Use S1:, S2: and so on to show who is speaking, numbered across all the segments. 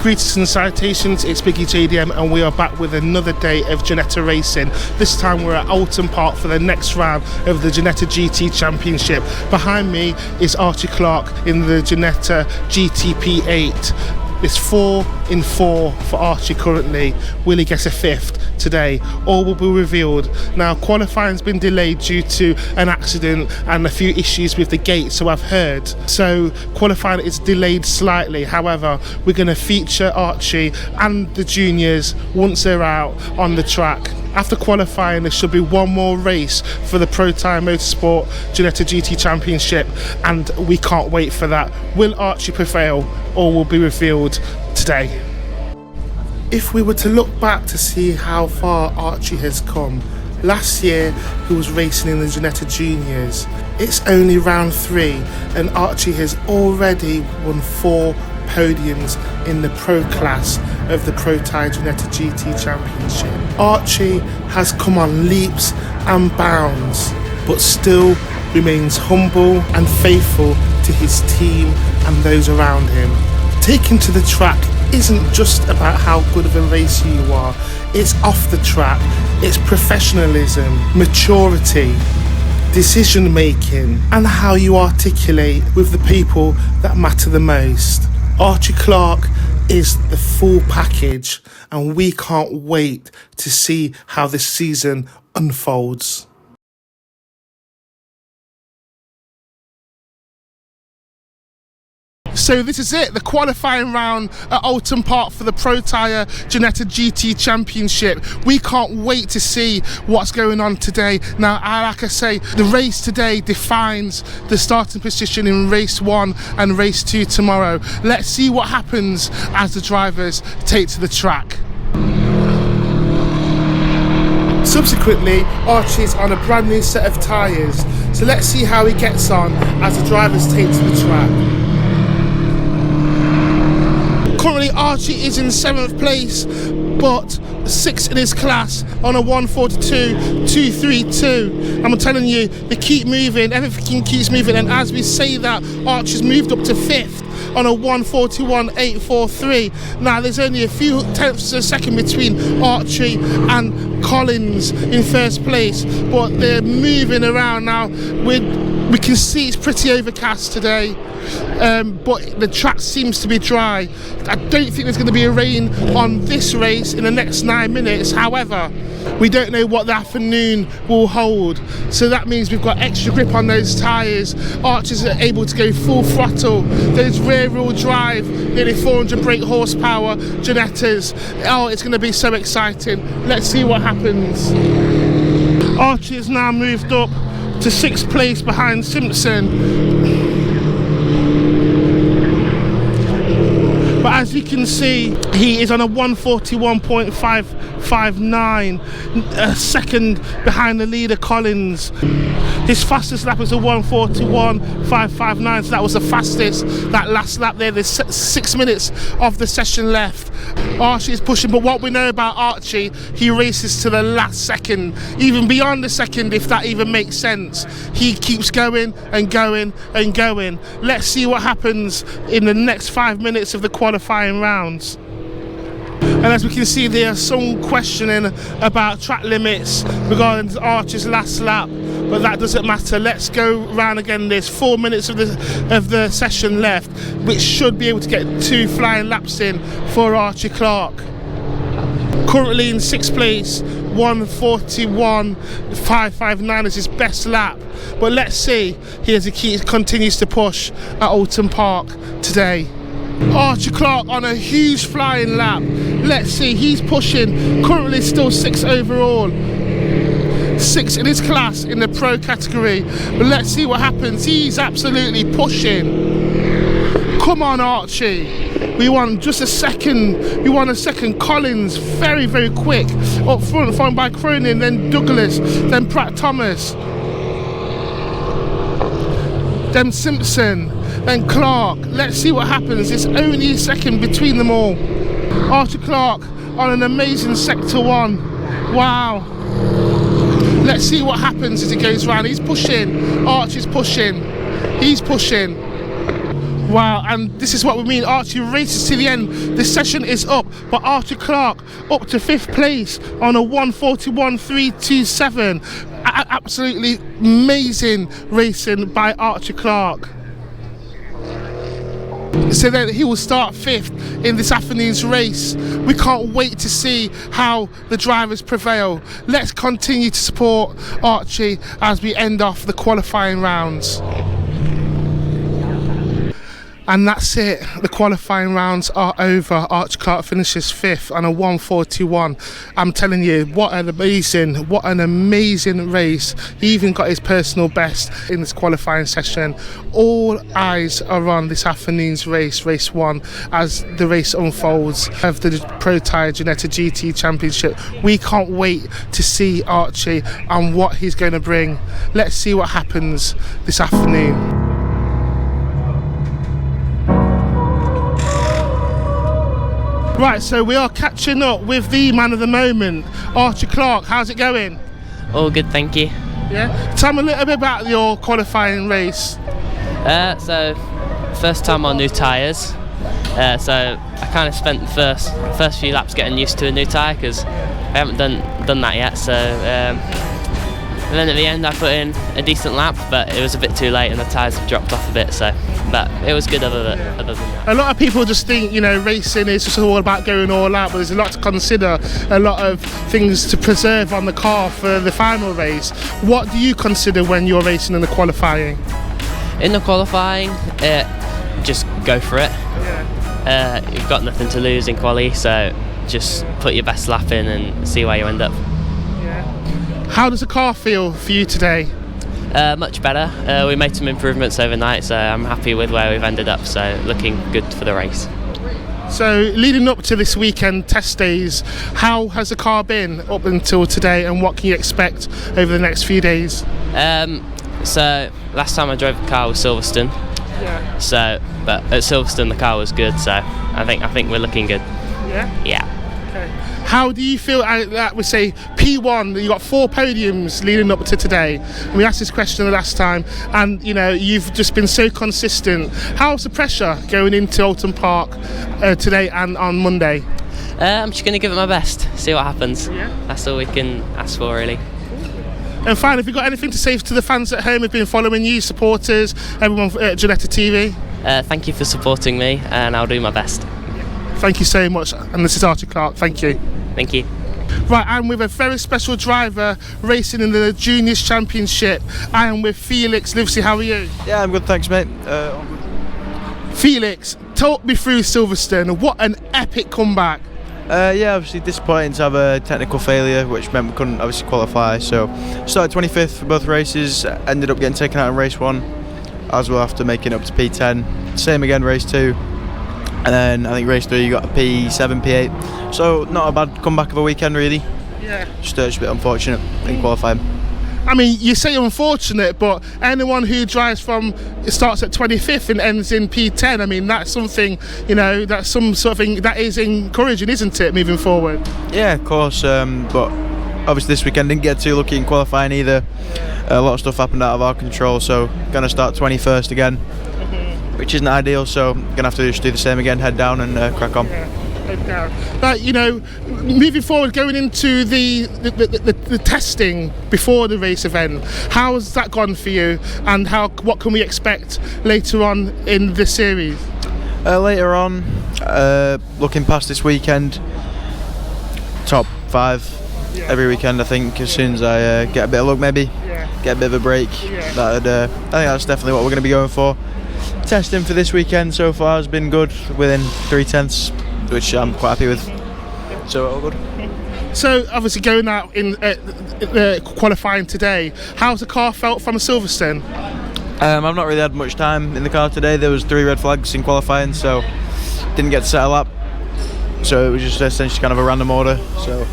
S1: Greetings and salutations, it's BiggieJDM and we are back with another day of Ginetta racing. This time we're at Oulton Park for the next round of the Ginetta GT Championship. Behind me is Archie Clark in the Ginetta GT P8. It's 4 in 4 for Archie currently. Will he get a 5th today? All will be revealed. Now, qualifying's been delayed due to an accident and a few issues with the gate, so I've heard. So qualifying is delayed slightly. However, we're going to feature Archie and the juniors once they're out on the track. After qualifying, there should be one more race for the Protyre Motorsport Ginetta GT Championship, and we can't wait for that. Will Archie prevail? All will be revealed today. If we were to look back to see how far Archie has come, last year he was racing in the Ginetta Juniors. It's only round 3 and Archie has already won 4 podiums in the pro class of the Protyre Ginetta GT Championship. Archie has come on leaps and bounds, but still remains humble and faithful to his team and those around him. Taking to the track isn't just about how good of a racer you are, it's off the track, it's professionalism, maturity, decision making, and how you articulate with the people that matter the most. Archie Clark is the full package and we can't wait to see how this season unfolds. So this is it, the qualifying round at Oulton Park for the Protyre Ginetta GT Championship. We can't wait to see what's going on today. Now, like I say, the race today defines the starting position in race 1 and race 2 tomorrow. Let's see what happens as the drivers take to the track. Subsequently, Archie's on a brand new set of tyres, so let's see how he gets on as the drivers take to the track. Currently Archie is in 7th place, but 6th in his class on a 1:42.232. I'm telling you, they keep moving, everything keeps moving, and as we say that, Archie's moved up to 5th on a 1:41.843. Now there's only a few tenths of a second between Archie and Collins in 1st place, but they're moving around now. We can see it's pretty overcast today, but the track seems to be dry. I don't think there's going to be a rain on this race in the next 9 minutes. However, we don't know what the afternoon will hold, so that means we've got extra grip on those tyres. Archers are able to go full throttle. Those rear wheel drive, nearly 400 brake horsepower Ginettas. Oh, it's going to be so exciting. Let's see what happens. Archie has now moved up to 6th place behind Simpson. But as you can see, he is on a 1:41.559, a second behind the leader Collins. His fastest lap was a 1:41.559, so that was the fastest, that last lap there. There's 6 minutes of the session left. Archie is pushing, but what we know about Archie, he races to the last second, even beyond the second, if that even makes sense. He keeps going and going and going. Let's see what happens in the next 5 minutes of the qualifying rounds. And as we can see, there's some questioning about track limits regarding Archie's last lap, but that doesn't matter. Let's go round again. There's 4 minutes of the session left, which should be able to get 2 flying laps in for Archie Clark. Currently in 6th place, 1:41.559 is his best lap, but let's see as he continues to push at Oulton Park today. Archie Clark on a huge flying lap. Let's see, he's pushing, currently still 6th overall, 6th in his class in the pro category, but let's see what happens. He's absolutely pushing. Come on, Archie. We want just a second. We want a second. Collins, very, very quick. Up front, followed by Cronin, then Douglas, then Pratt Thomas. Then Simpson, then Clark. Let's see what happens. It's only a second between them all. Archie Clark on an amazing sector 1. Wow. Let's see what happens as it goes round. He's pushing. Archie's pushing. He's pushing. Wow, and this is what we mean. Archie races to the end. This session is up, but Archie Clark up to 5th place on a 1:41.327. Absolutely amazing racing by Archie Clark. So then he will start 5th in this afternoon's race. We can't wait to see how the drivers prevail. Let's continue to support Archie as we end off the qualifying rounds. And that's it, the qualifying rounds are over. Archie Clark finishes 5th on a 1:41. I'm telling you, what an amazing race. He even got his personal best in this qualifying session. All eyes are on this afternoon's race, race 1, as the race unfolds of the Protyre Ginetta GT Championship. We can't wait to see Archie and what he's going to bring. Let's see what happens this afternoon. Right, so we are catching up with the man of the moment, Archie Clark. How's it going?
S2: All good, thank you.
S1: Yeah? Tell me a little bit about your qualifying race.
S2: So, first time on new tyres. So I kind of spent the first few laps getting used to a new tyre because I haven't done that yet. So, and then at the end I put in a decent lap, but it was a bit too late and the tyres have dropped off a bit. So, but it was good other than that.
S1: A lot of people just think, you know, racing is just all about going all out, but there's a lot to consider, a lot of things to preserve on the car for the final race. What do you consider when you're racing in the qualifying?
S2: In the qualifying, just go for it.
S1: Yeah.
S2: You've got nothing to lose in quali, so just put your best lap in and see where you end up.
S1: Yeah. How does the car feel for you today?
S2: Much better. We made some improvements overnight, so I'm happy with where we've ended up, so looking good for the race.
S1: So leading up to this weekend test days, how has the car been up until today and what can you expect over the next few days?
S2: So last time I drove the car was Silverstone.
S1: Yeah.
S2: So, but at Silverstone the car was good, so I think we're looking good.
S1: Yeah?
S2: Yeah.
S1: Okay. How do you feel, we say P1, you got 4 podiums leading up to today. We asked this question the last time and you know, you've just been so consistent. How's the pressure going into Oulton Park today and on Monday?
S2: I'm just going to give it my best, see what happens.
S1: Yeah.
S2: That's all we can ask for really.
S1: And finally, have you got anything to say to the fans at home who've been following you, supporters, everyone at Ginetta TV?
S2: Thank you for supporting me and I'll do my best.
S1: Thank you so much, and this is Archie Clark, thank you.
S2: Thank you.
S1: Right, I'm with a very special driver racing in the Juniors Championship. I am with Felix. Livesey, how are you?
S3: Yeah, I'm good, thanks mate.
S1: Felix, talk me through Silverstone. What an epic comeback.
S3: Yeah, obviously disappointing to have a technical failure, which meant we couldn't obviously qualify. So started 25th for both races, ended up getting taken out in race 1, as well after making it up to P10. Same again race 2. And then I think race 3 you got a P7, P8. So not a bad comeback of a weekend really.
S1: Yeah.
S3: Just a bit unfortunate in qualifying.
S1: I mean, you say unfortunate, but anyone who drives starts at 25th and ends in P10, I mean, that's something, you know, that's some sort of thing that is encouraging, isn't it, moving forward?
S3: Yeah, of course, but obviously this weekend didn't get too lucky in qualifying either. A lot of stuff happened out of our control, so going to start 21st again. Which isn't ideal, so gonna have to just do the same again, head down and crack on.
S1: Yeah, head down. But you know, moving forward, going into the testing before the race event, how's that gone for you, and what can we expect later on in the series?
S3: Later on, looking past this weekend, top 5 every weekend. I think as soon as I get a bit of luck, maybe get a bit of a break. I think that's definitely what we're going to be going for. Testing for this weekend so far has been good, within 3/10, which I'm quite happy with. So all good.
S1: So obviously going out in qualifying today, how's the car felt from Silverstone?
S3: I've not really had much time in the car today. There was 3 red flags in qualifying, so didn't get to set a lap. So it was just essentially kind of a random order. So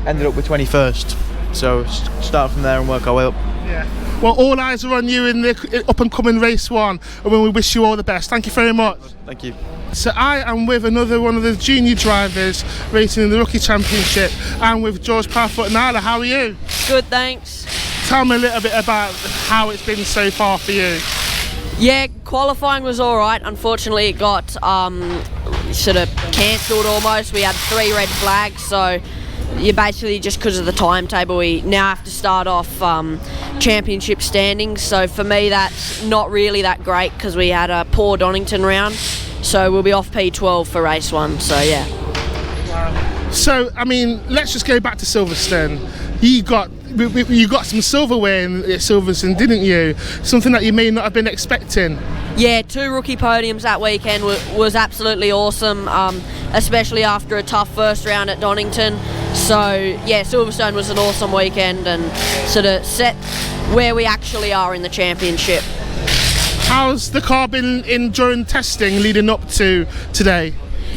S3: ended up with 21st. So start from there and work our way up.
S1: Yeah. Well, all eyes are on you in the up-and-coming race 1, and we wish you all the best. Thank you very much.
S3: Thank you.
S1: So I am with another one of the junior drivers racing in the Rookie Championship. I'm with George Proudford-Nadler. How are you?
S4: Good, thanks.
S1: Tell me a little bit about how it's been so far for you.
S4: Yeah, qualifying was all right. Unfortunately, it got sort of cancelled almost. We had 3 red flags, so you basically, just because of the timetable, we now have to start off championship standings. So for me, that's not really that great because we had a poor Donington round. So we'll be off P12 for race 1. So yeah.
S1: So I mean, let's just go back to Silverstone. You got some silverware in Silverstone, didn't you? Something that you may not have been expecting.
S4: Yeah, 2 rookie podiums that weekend was absolutely awesome, especially after a tough first round at Donington. So yeah, Silverstone was an awesome weekend and sort of set where we actually are in the championship.
S1: How's the car been during testing leading up to today?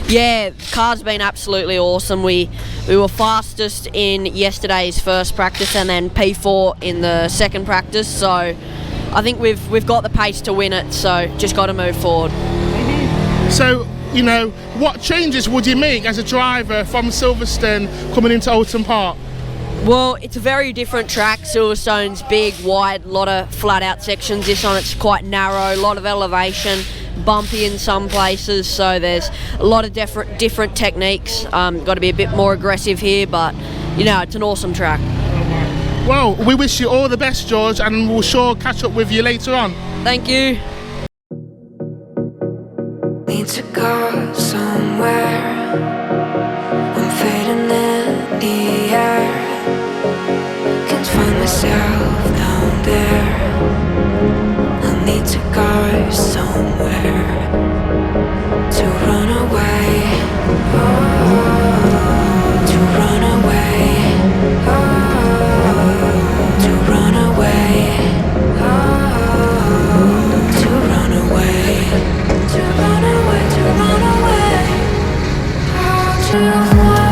S4: Yeah, the car's been absolutely awesome. We were fastest in yesterday's first practice and then P4 in the second practice. So I think we've got the pace to win it. So just got to move forward.
S1: So, you know, what changes would you make as a driver from Silverstone coming into Oulton Park?
S4: Well, it's a very different track. Silverstone's big, wide, a lot of flat out sections. This one, it's quite narrow, a lot of elevation, bumpy in some places, so there's a lot of different techniques. Got to be a bit more aggressive here, but you know, it's an awesome track.
S1: Well, we wish you all the best, George, and we'll sure catch up with you later on.
S4: Thank you.
S5: Need to go somewhere. I'm fading in the air. Can't find myself down there. I need to go somewhere to run away. To run away. To run away. To run away. To run away. To run away. To fly.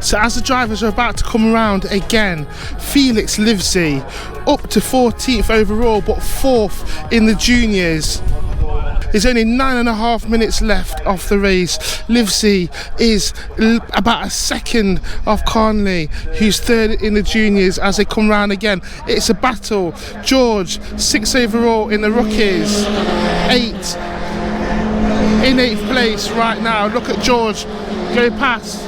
S1: So as the drivers are about to come around again, Felix Livesey up to 14th overall, but 4th in the juniors. There's only 9.5 minutes left off the race. Livesey is about a second off Conley, who's 3rd in the juniors as they come round again. It's a battle. George, 6th overall in the rookies, 8 in 8th place right now. Look at George go past.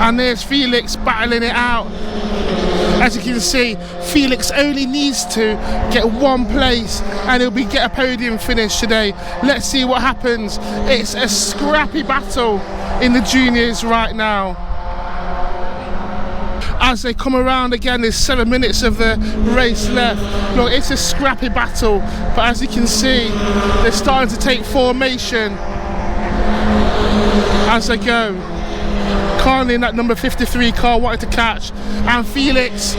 S1: And there's Felix battling it out. As you can see, Felix only needs to get 1 place and he'll get a podium finish today. Let's see what happens. It's a scrappy battle in the juniors right now. As they come around again, there's 7 minutes of the race left. Look, it's a scrappy battle, but as you can see, they're starting to take formation as they go. Carney in that number 53 car wanted to catch, and Felix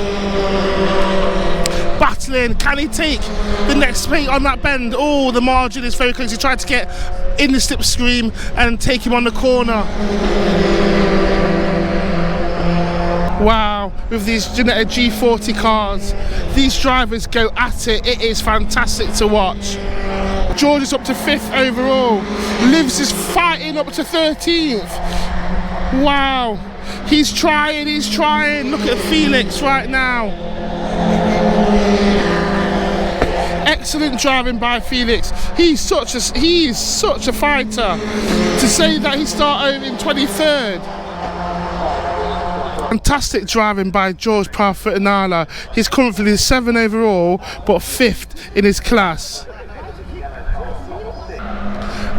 S1: battling. Can he take the next plate on that bend? Oh, the margin is very close. He tried to get in the slipstream and take him on the corner. Wow, with these Ginetta G40 cars, these drivers go at it. It is fantastic to watch. George is up to 5th overall. Livs is fighting up to 13th. Wow, he's trying. Look at Felix right now. Excellent driving by Felix. He is such a fighter. To say that he started in 23rd. Fantastic driving by George Proudford-Nadler. He's currently 7th overall, but 5th in his class.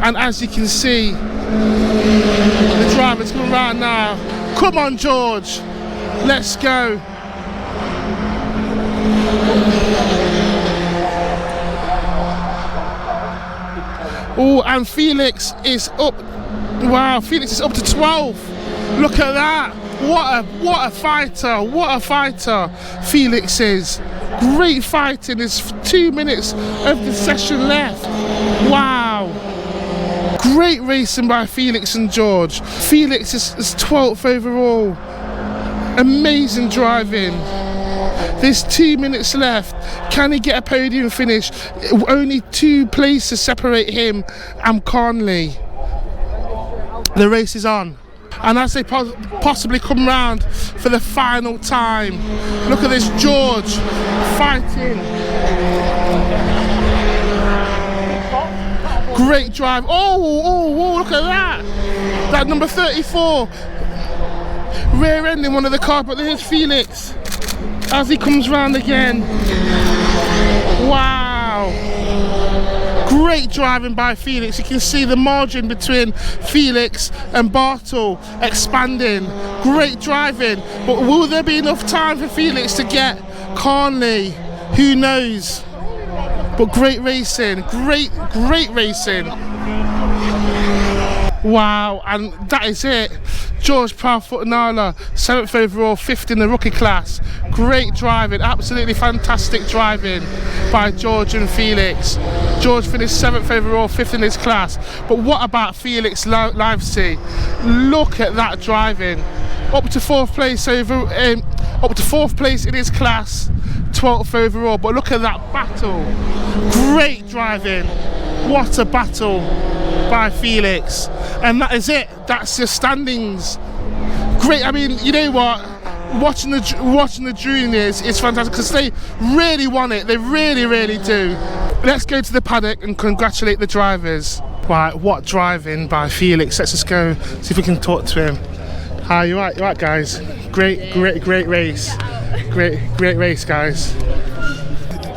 S1: And as you can see, the drivers come around now. Come on, George, let's go. Oh, and Felix is up. Wow, Felix is up to 12th. Look at that. What a fighter. Felix is. Great fighting. There's 2 minutes of the session left. Wow. Great racing by Felix and George. Felix is 12th overall. Amazing driving. There's 2 minutes left. Can he get a podium finish? Only 2 places separate him and Conley. The race is on. And as they possibly come round for the final time, look at this, George fighting. Great drive. Oh, look at that. That number 34 rear ending one of the car, but there's Felix as he comes round again. Wow. Great driving by Felix. You can see the margin between Felix and Bartle expanding. Great driving. But will there be enough time for Felix to get Carnley? Who knows? But great racing. Great racing. Wow, and that is it. George Proudford-Nadler, 7th overall, 5th in the rookie class. Great driving, absolutely fantastic driving by George and Felix. George finished 7th overall, 5th in his class. But what about Felix Livesey? Look at that driving. Up to 4th place in his class, 12th overall. But look at that battle. Great driving. What a battle by Felix. And that is it. That's your standings. Great. I mean, you know what? Watching the juniors is fantastic because they really want it. They really do. Let's go to the paddock and congratulate the drivers. Right, what driving by Felix. Let's just go see if we can talk to him. Hi, you right, guys? Great race. Great race, guys.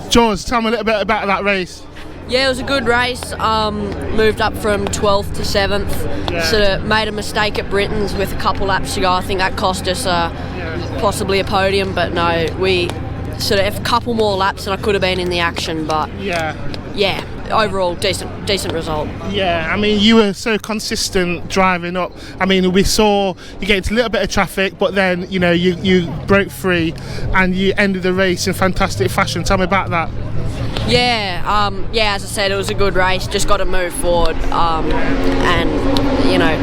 S1: George, tell me a little bit about that race.
S4: Yeah, it was a good race. Moved up from 12th to 7th.
S1: Yeah.
S4: Sort of made a mistake at Britain's with a couple laps to go. I think that cost us possibly a podium, but no, we sort of a couple more laps and I could have been in the action. But yeah, overall decent result.
S1: Yeah, I mean, you were so consistent driving up. I mean, we saw you get into a little bit of traffic, but then you know you broke free and you ended the race in fantastic fashion. Tell me about that.
S4: Yeah, as I said, it was a good race, just got to move forward, and you know,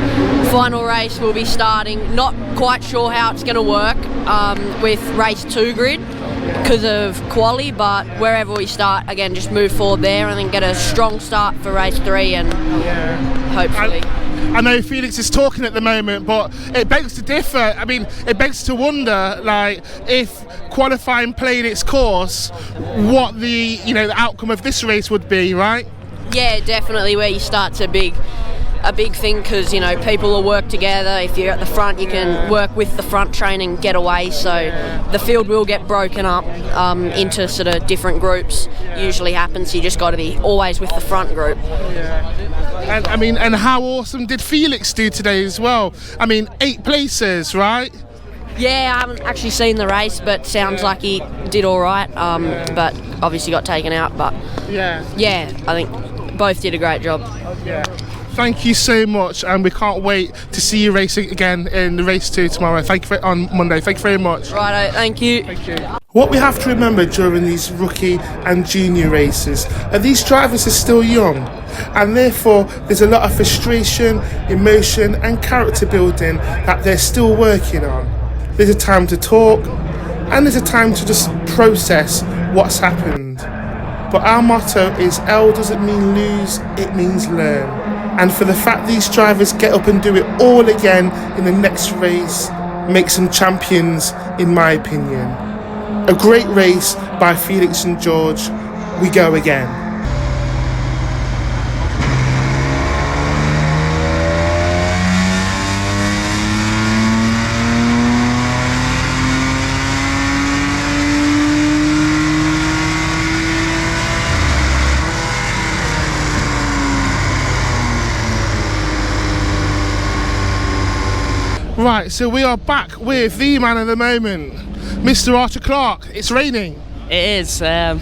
S4: final race will be starting, not quite sure how it's going to work with race 2 grid because of quali, but wherever we start, again, just move forward there and then get a strong start for race 3 and hopefully.
S1: I know Felix is talking at the moment, but it begs to differ. I mean, it begs to wonder, like, if qualifying played its course, what the outcome of this race would be, right?
S4: Yeah, definitely. Where you start's a big thing because people will work together. If you're at the front, you can work with the front train and get away. So the field will get broken up into sort of different groups. Usually happens. You just got to be always with the front group.
S1: And I mean, and how awesome did Felix do today as well? I mean, 8 places, right?
S4: Yeah, I haven't actually seen the race, but sounds like he did all right. But obviously got taken out. But yeah, I think both did a great job.
S1: Yeah. Thank you so much, and we can't wait to see you racing again in the race 2 tomorrow. On Monday. Thank you very much.
S4: Righto, thank you.
S1: Thank you. What we have to remember during these rookie and junior races are these drivers are still young, and therefore there's a lot of frustration, emotion and character building that they're still working on. There's a time to talk and there's a time to just process what's happened. But our motto is L doesn't mean lose, it means learn. And for the fact these drivers get up and do it all again in the next race makes them champions, in my opinion. A great race by Felix and George. We go again. Right, so we are back with the man of the moment, Mr. Archie Clark. It's raining.
S2: It is. I've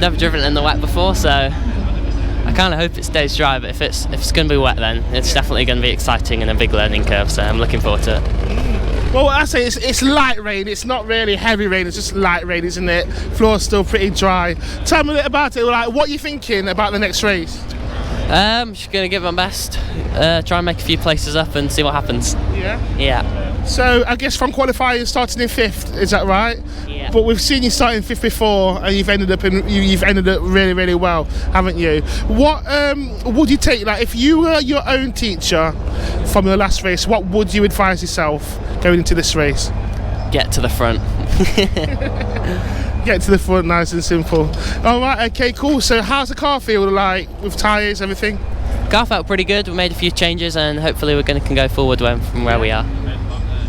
S2: never driven in the wet before, so I kind of hope it stays dry. But if it's going to be wet, then it's definitely going to be exciting and a big learning curve. So I'm looking forward to it.
S1: Well, I say it's light rain. It's not really heavy rain. It's just light rain, isn't it? Floor's still pretty dry. Tell me a bit about it. Like, what are you thinking about the next race?
S2: Just going to give my best, try and make a few places up and see what happens.
S1: Yeah?
S2: Yeah.
S1: So I guess from qualifying, starting in 5th, is that right?
S2: Yeah.
S1: But we've seen you starting 5th before, and you've ended up really, really well, haven't you? What would you take? Like, if you were your own teacher from your last race, what would you advise yourself going into this race?
S2: Get to the front.
S1: Get to the front, nice and simple. All right, okay, cool. So how's the car feel like with tyres, everything?
S2: Car felt pretty good. We made a few changes, and hopefully we can go forward from where we are.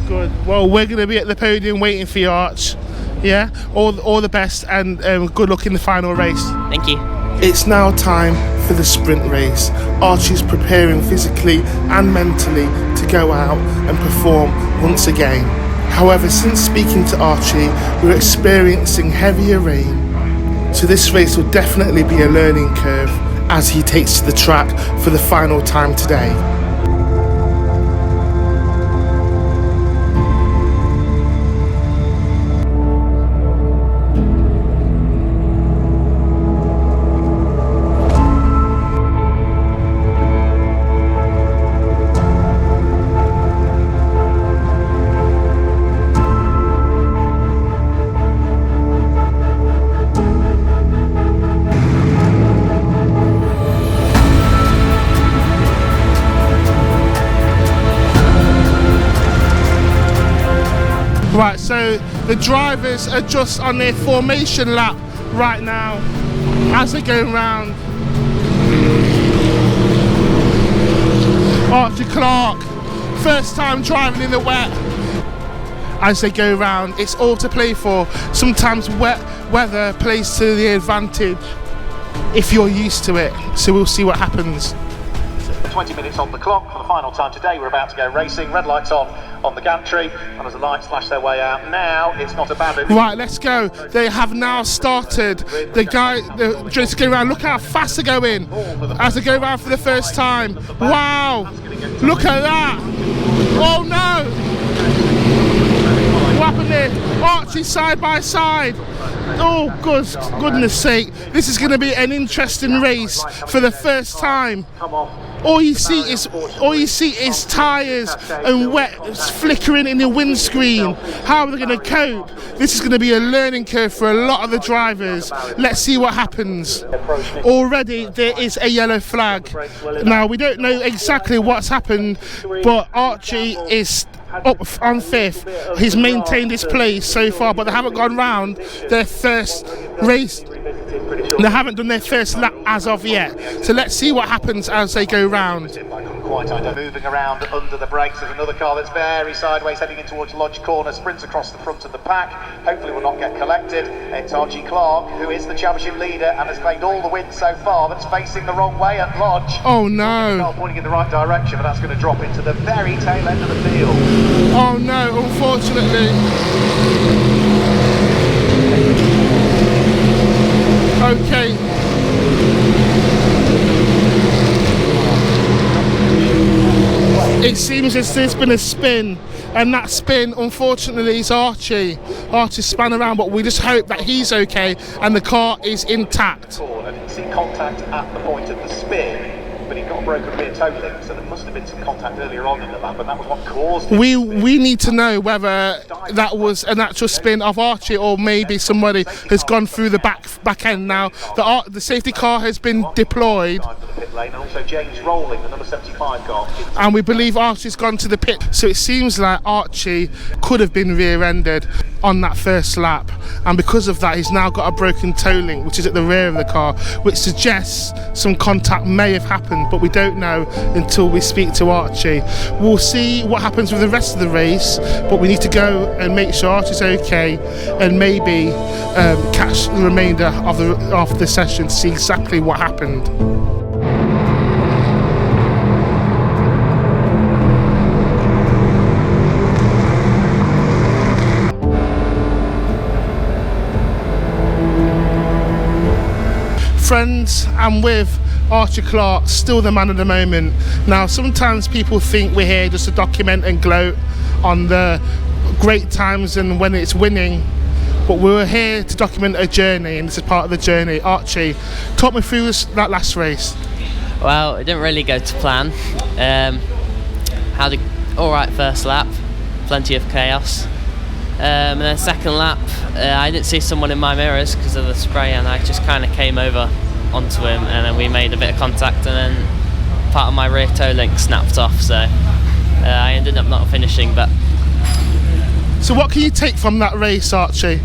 S1: Good. Well, we're going to be at the podium waiting for you, Arch. Yeah? All the best, and good luck in the final race.
S2: Thank you.
S1: It's now time for the sprint race. Archie's preparing physically and mentally to go out and perform once again. However, since speaking to Archie, we're experiencing heavier rain. So this race will definitely be a learning curve as he takes to the track for the final time today. Right, so the drivers are just on their formation lap right now as they're going round. Archie Clark, first time driving in the wet. As they go round, it's all to play for. Sometimes wet weather plays to the advantage if you're used to it. So we'll see what happens.
S6: 20 minutes on the clock for the final time today. We're about to go racing. Red lights on the gantry, and as the lights flash their way out now, it's not a bad.
S1: Right, let's go. They have now started. The just go around. Look how fast they're going as they go around for the first time. Wow! Look at that! Oh no! What happened there? Archie side by side. Oh, goodness sake! This is going to be an interesting race for the first time. All you see is tyres and wet flickering in the windscreen. How are they going to cope? This is going to be a learning curve for a lot of the drivers. Let's see what happens. Already there is a yellow flag. Now we don't know exactly what's happened, but Archie is up on 5th. He's maintained his place so far, but they haven't gone round their first race. They haven't done their first lap as of yet. So let's see what happens as they go round.
S6: Moving around under the brakes. There's another car that's very sideways heading in towards Lodge Corner, sprints across the front of the pack. Hopefully will not get collected. It's Archie Clark, who is the championship leader and has claimed all the wins so far, that's facing the wrong way at Lodge.
S1: Oh no.
S6: Pointing in the right direction, but that's going to drop into the very tail end of the field.
S1: Oh no, unfortunately. Okay. It seems as there's been a spin, and that spin, unfortunately, is Archie. Archie span around, but we just hope that he's okay and the car is intact.
S6: I didn't see contact at the point of the spin, but he got a broken rear toe link, so there must have been some contact earlier on in the lap, and that was what caused it.
S1: We need to know whether that was an actual spin of Archie, or maybe somebody has gone through the back end now. The safety car has been deployed,
S6: and also James Rolling, the number 75 car,
S1: and we believe Archie's gone to the pit. So it seems like Archie could have been rear-ended on that first lap, and because of that he's now got a broken toe link, which is at the rear of the car, which suggests some contact may have happened, but we don't know until we speak to Archie. We'll see what happens with the rest of the race, but we need to go and make sure Archie's okay, and maybe catch the remainder of the session to see exactly what happened. Friends, I'm with Archie Clark, still the man of the moment. Now, sometimes people think we're here just to document and gloat on the great times and when it's winning, but we're here to document a journey, and this is part of the journey. Archie, talk me through that last race.
S2: Well, it didn't really go to plan. Had an alright first lap. plenty of chaos. And then second lap, I didn't see someone in my mirrors because of the spray, and I just kind of came over onto him, and then we made a bit of contact, and then part of my rear toe link snapped off, so I ended up not finishing. But
S1: so what can you take from that race, Archie?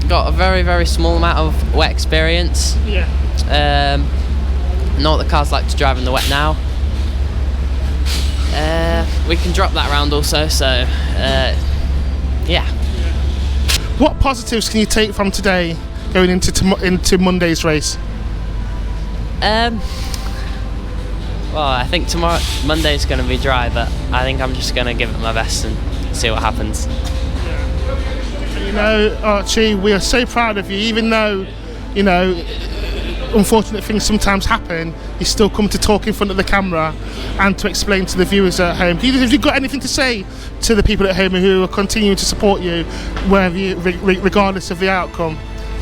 S2: Got a very, very small amount of wet experience.
S1: Yeah.
S2: Know what the cars like to drive in the wet now. We can drop that round also, so yeah.
S1: What positives can you take from today going into Monday's race?
S2: Well, I think Monday's going to be dry, but I think I'm just going to give it my best and see what happens.
S1: You know, Archie, we are so proud of you, even though, you know, unfortunate things sometimes happen, you still come to talk in front of the camera and to explain to the viewers at home. Have you got anything to say to the people at home who are continuing to support you, wherever you, regardless of the outcome?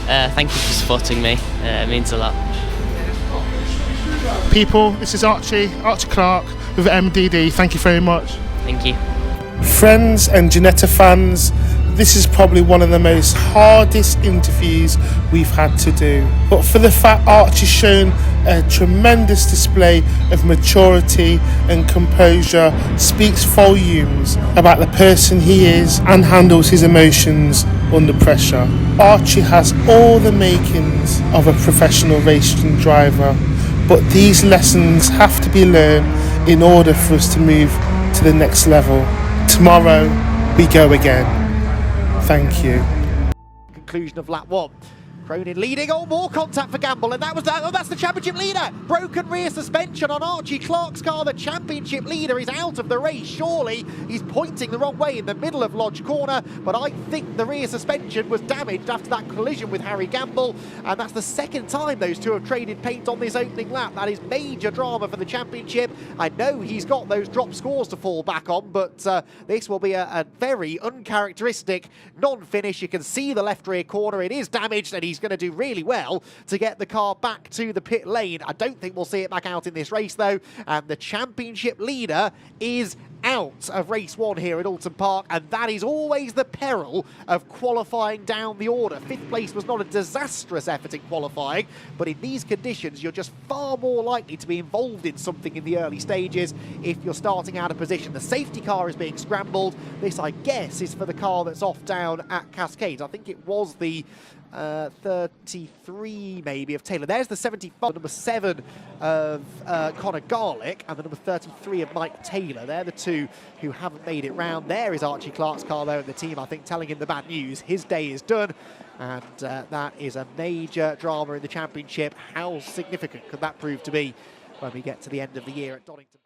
S2: Thank you for supporting me, it means a lot.
S1: People, this is Archie Clark with MDD, thank you very much.
S2: Thank you.
S1: Friends and Ginetta fans, this is probably one of the most hardest interviews we've had to do. But for the fact Archie's shown a tremendous display of maturity and composure speaks volumes about the person he is and handles his emotions under pressure. Archie has all the makings of a professional racing driver, but these lessons have to be learned in order for us to move to the next level. Tomorrow we go again. Thank you.
S7: Conclusion of lap 1. Cronin leading, oh, more contact for Gamble, and that's the championship leader. Broken rear suspension on Archie Clark's car. The championship leader is out of the race. Surely he's pointing the wrong way in the middle of Lodge Corner, but I think the rear suspension was damaged after that collision with Harry Gamble, and that's the second time those two have traded paint on this opening lap. That is major drama for the championship. I know he's got those drop scores to fall back on, but this will be a very uncharacteristic non-finish. You can see the left rear corner, it is damaged, and he's going to do really well to get the car back to the pit lane. I don't think we'll see it back out in this race though, and the championship leader is out of race 1 here at Oulton Park, and that is always the peril of qualifying down the order. 5th place was not a disastrous effort in qualifying, but in these conditions you're just far more likely to be involved in something in the early stages if you're starting out of position. The safety car is being scrambled. This, I guess, is for the car that's off down at Cascades. I think it was the 33 maybe of Taylor. There's the 75, number 7 of Connor Garlick, and the number 33 of Mike Taylor. They're the two who haven't made it round. There is Archie Clark's car though, and the team, I think, telling him the bad news. His day is done, and that is a major drama in the championship. How significant could that prove to be when we get to the end of the year at Donington?